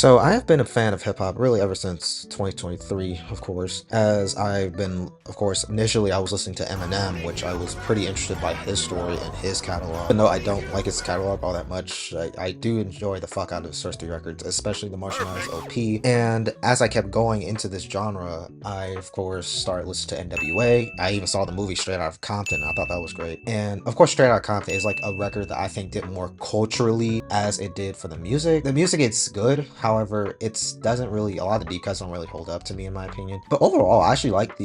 So I have been a fan of hip hop really ever since 2023, of course. As I've been, of course, initially I was listening to Eminem, which I was pretty interested by his story and his catalog. Even though I don't like his catalog all that much, I do enjoy the fuck out of his first three records, especially the Marshmallows OP. And as I kept going into this genre, I of course started listening to NWA. I even saw the movie Straight Out of Compton. I thought that was great. And of course, Straight Out of Compton is like a record that I think did more culturally as it did for the music. The music it's good, however, it's doesn't really a lot of the deep cuts don't really hold up to me in my opinion. But overall, I actually like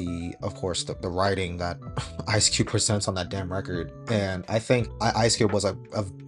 of course, the writing that Ice Cube presents on that damn record. And I think Ice Cube was a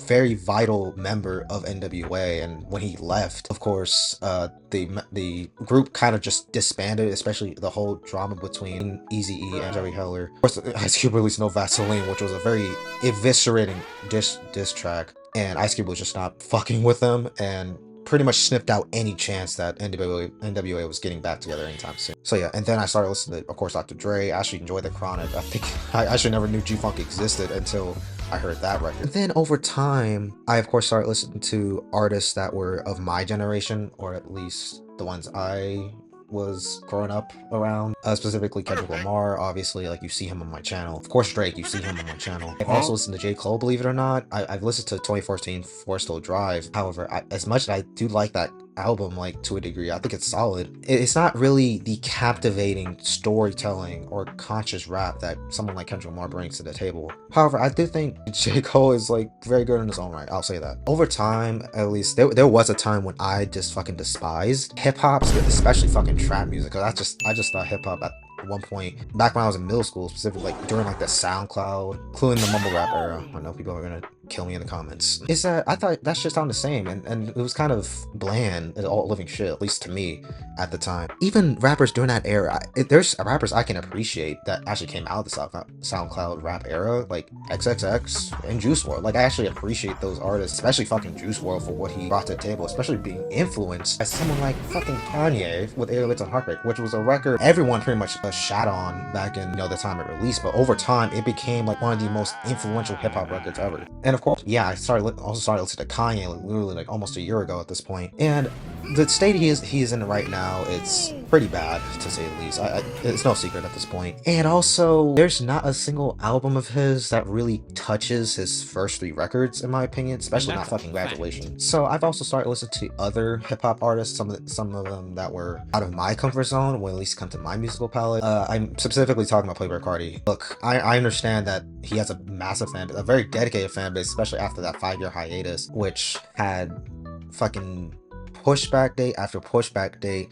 very vital member of NWA. And when he left, of course, the group kind of just disbanded, especially the whole drama between Eazy-E and Jerry Heller. Of course, Ice Cube released No Vaseline, which was a very eviscerating diss track, and Ice Cube was just not fucking with them and pretty much sniffed out any chance that NWA was getting back together anytime soon. So yeah, and then I started listening to, of course, Dr. Dre. I actually enjoyed The Chronic. I think I actually never knew G-Funk existed until I heard that record. And then over time, I of course started listening to artists that were of my generation, or at least the ones I was growing up around, specifically Kendrick Lamar. Obviously, like, you see him on my channel. Of course, Drake, you see him on my channel. I've also listened to J. Cole, believe it or not. I've listened to 2014 Forest Hill Drive. However, as much as I do like that album, like, to a degree, I think it's solid. It's not really the captivating storytelling or conscious rap that someone like Kendrick Lamar brings to the table. However, I do think J. Cole is, like, very good in his own right. I'll say that. Over time, at least, there was a time when I just fucking despised hip-hop, especially fucking trap music, because I just thought hip-hop at one point back when I was in middle school, specifically like during like the SoundCloud, including the mumble rap era. I know people are gonna kill me in the comments. Is that I thought that shit sounded the same, and it was kind of bland and all living shit, at least to me at the time. Even rappers during that era, there's rappers I can appreciate that actually came out of the SoundCloud rap era, like XXX and Juice WRLD. Like, I actually appreciate those artists, especially fucking Juice WRLD, for what he brought to the table, especially being influenced by someone like fucking Kanye with 808s and Heartbreak, which was a record everyone pretty much shat on back in, the time it released, but over time it became like one of the most influential hip-hop records ever. And of course, yeah, I also started listening to Kanye like, literally like almost a year ago at this point, and the state he is in right now, it's pretty bad, to say the least. It's no secret at this point. And also, there's not a single album of his that really touches his first three records, in my opinion, especially not fucking Graduation. So I've also started listening to other hip-hop artists, some of them that were out of my comfort zone, when at least come to my musical palette. I'm specifically talking about Playboi Carti. Look, I understand that he has a massive fan base, a very dedicated fan base, especially after that 5-year hiatus, which had fucking pushback date after pushback date,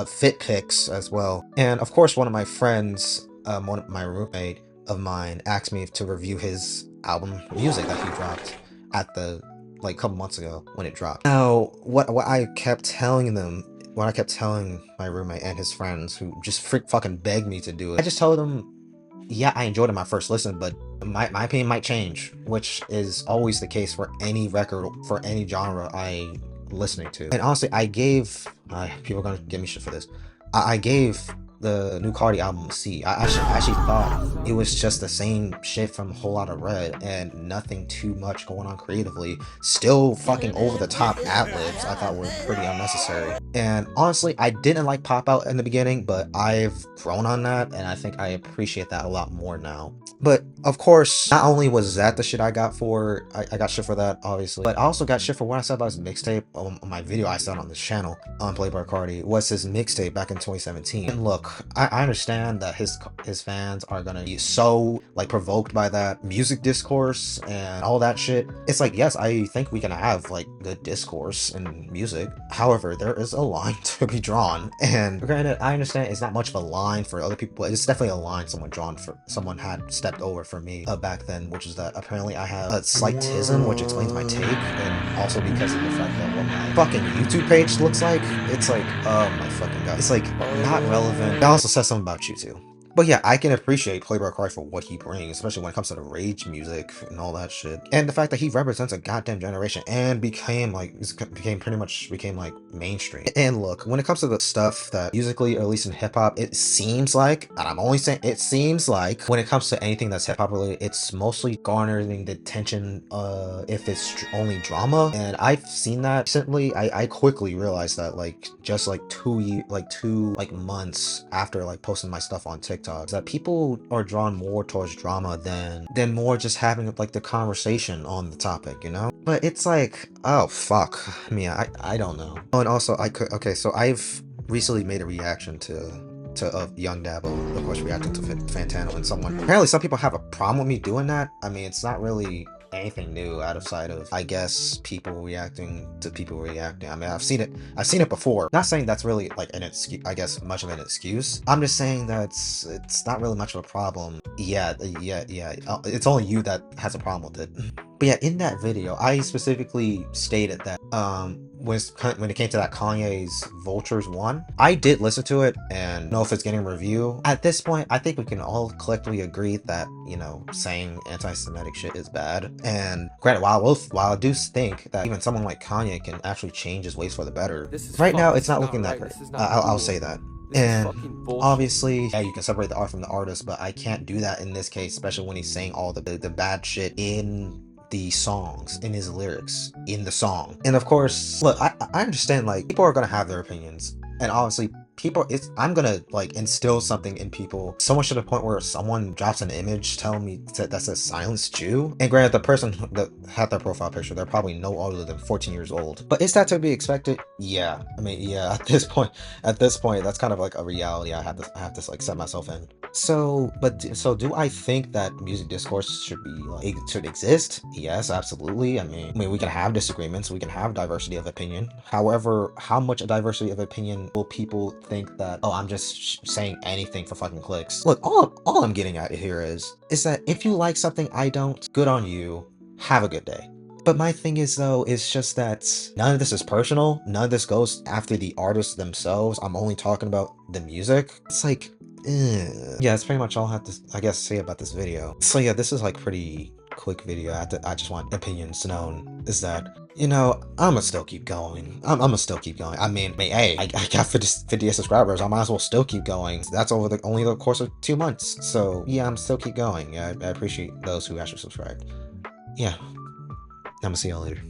fit pics as well. And of course, one of my friends, my roommate of mine, asked me to review his album music that he dropped at the like couple months ago when it dropped. Now, what I kept telling them, what I kept telling my roommate and his friends, who just fucking begged me to do it, I just told them, yeah, I enjoyed it my first listen, but my opinion might change, which is always the case for any record, for any genre I listening to. And honestly, I gave people are gonna give me shit for this. I gave the new Cardi album a C. I actually thought it was just the same shit from Whole Lotta Red and nothing too much going on creatively. Still fucking over the top ad-libs I thought were pretty unnecessary. And honestly, I didn't like Pop Out in the beginning, but I've grown on that, and I think I appreciate that a lot more now. But of course, not only was that the shit I got for, I got shit for that, obviously, but I also got shit for what I said about his mixtape on my video I said on this channel on Playboi Carti, was his mixtape back in 2017. And look, I understand that his fans are gonna be so like provoked by that music discourse and all that shit. It's like, yes, I think we can have like good discourse in music. However, there is a line to be drawn. And granted, I understand it's not much of a line for other people, but it's definitely a line someone had stepped over for me back then, which is that apparently I have a slight tism, which explains my take, and also because of the fact that what my fucking YouTube page looks like, it's like, oh my fucking god, it's like not relevant. It also says something about you too. But yeah, I can appreciate Playboi Carti for what he brings, especially when it comes to the rage music and all that shit. And the fact that he represents a goddamn generation and became pretty much became like mainstream. And look, when it comes to the stuff that musically, or at least in hip hop, it seems like, and I'm only saying it seems like, when it comes to anything that's hip hop related, it's mostly garnering the attention if it's only drama. And I've seen that recently. I quickly realized that like just like 2 months after like posting my stuff on TikTok, that people are drawn more towards drama than more just having like the conversation on the topic, you know? But it's like, oh fuck me, I don't know. Oh, and also okay, so I've recently made a reaction to Young Dabo, of course, reacting to Fantano, and apparently some people have a problem with me doing that. I mean, it's not really anything new outside of, I guess, people reacting to people reacting. I mean, I've seen it before. Not saying that's really like an excuse, I guess, much of an excuse. I'm just saying that it's not really much of a problem. Yeah. It's only you that has a problem with it. But yeah, in that video, I specifically stated that when it came to that Kanye's Vultures one, I did listen to it and know if it's getting a review. At this point, I think we can all collectively agree that, you know, saying anti-Semitic shit is bad. And granted, while I do think that even someone like Kanye can actually change his ways for the better, right now it's not looking that great. I'll say that. And obviously, yeah, you can separate the art from the artist, but I can't do that in this case, especially when he's saying all the bad shit in the songs, in his lyrics, in the song. And of course, look, I understand, like, people are gonna have their opinions, and obviously I'm gonna like instill something in people so much to the point where someone drops an image telling me that says silence Jew. And granted, the person that had their profile picture, they're probably no older than 14 years old. But is that to be expected? Yeah. I mean, yeah, at this point, that's kind of like a reality I have to like set myself in. So do I think that music discourse should be like, it should exist? Yes, absolutely. I mean, we can have disagreements, we can have diversity of opinion. However, how much a diversity of opinion will people think that, oh, I'm just saying anything for fucking clicks? Look, all I'm getting at here is that if you like something I don't, good on you. Have a good day. But my thing is, though, it's just that none of this is personal. None of this goes after the artists themselves. I'm only talking about the music. It's like, yeah, that's pretty much all I have to, I guess, say about this video. So yeah, this is like pretty quick video. I just want opinions known. Is that, you know, I'ma still keep going. I'ma still keep going. I mean, hey, I got 58 subscribers. I might as well still keep going. That's over only the course of 2 months. So yeah, I'm still keep going. I appreciate those who actually subscribed. Yeah, I'ma see y'all later.